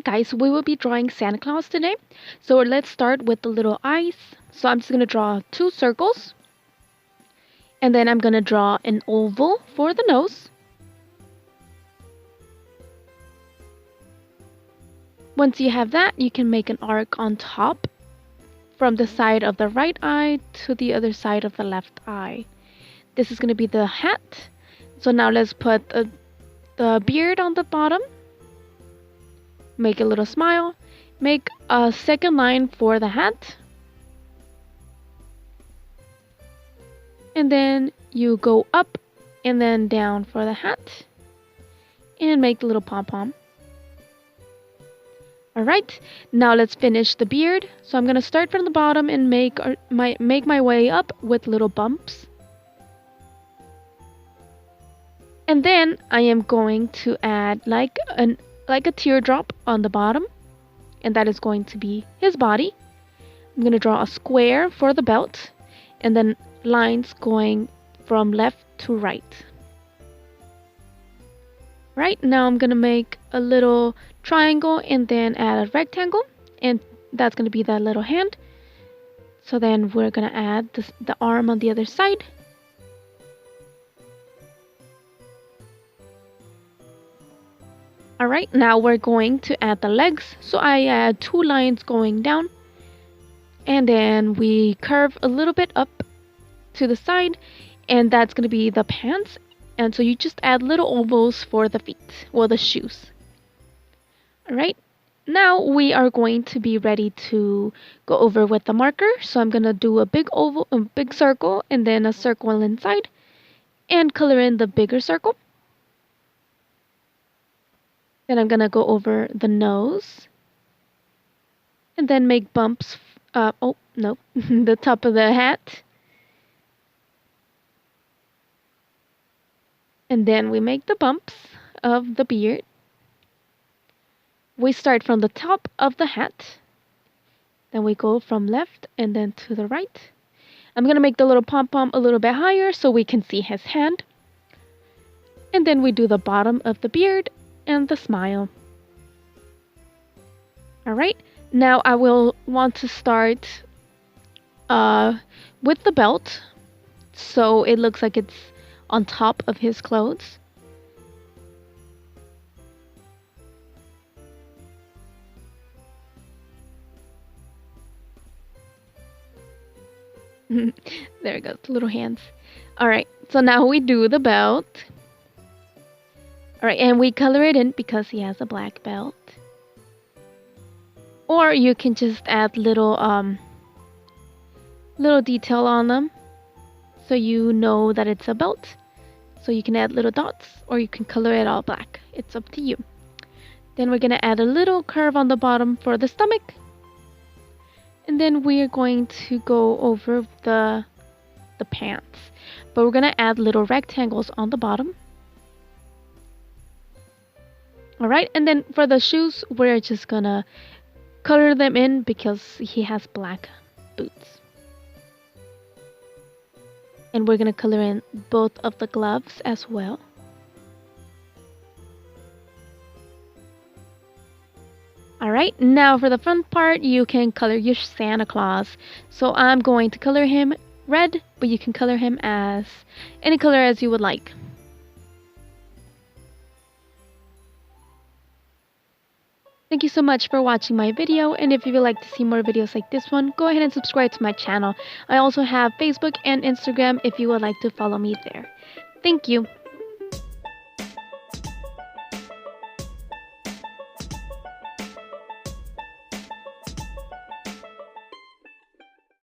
guys, we will be drawing Santa Claus today. So let's start with the little eyes. So I'm just going to draw 2 circles. And then I'm going to draw an oval for the nose. Once you have that, you can make an arc on top from the side of the right eye to the other side of the left eye. This is going to be the hat. So now let's put the beard on the bottom. Make a little smile. Make a second line for the hat. And then you go up and then down for the hat. And make the little pom-pom. Alright, now let's finish the beard. So I'm going to start from the bottom and make my way up with little bumps. And then I am going to add like a teardrop on the bottom. And that is going to be his body. I'm going to draw a square for the belt. And then lines going from left to right. Right, now I'm going to make a little triangle and then add a rectangle. And that's going to be that little hand. So then we're going to add the arm on the other side. Alright, now we're going to add the legs. So I add 2 lines going down. And then we curve a little bit up to the side. And that's going to be the pants. And so you just add little ovals for the feet, or the shoes. Alright, now we are going to be ready to go over with the marker. So I'm going to do a big oval, a big circle, and then a circle inside. And color in the bigger circle. Then I'm going to go over the nose. And then make bumps, the top of the hat. And then we make the bumps of the beard. We start from the top of the hat. Then we go from left and then to the right. I'm going to make the little pom-pom a little bit higher so we can see his hand. And then we do the bottom of the beard and the smile. Alright, now I will want to start with the belt. So it looks like it's on top of his clothes. There it goes, little hands. Alright, so now we do the belt. Alright, and we color it in because he has a black belt. Or you can just add little detail on them so you know that it's a belt. So you can add little dots or you can color it all black. It's up to you. Then we're going to add a little curve on the bottom for the stomach. And then we are going to go over the pants. But we're going to add little rectangles on the bottom. Alright, and then for the shoes, we're just going to color them in because he has black boots. And we're going to color in both of the gloves as well. Alright, now for the front part, you can color your Santa Claus. So I'm going to color him red, but you can color him as any color as you would like. Thank you so much for watching my video, and if you would like to see more videos like this one, go ahead and subscribe to my channel. I also have Facebook and Instagram if you would like to follow me there. Thank you.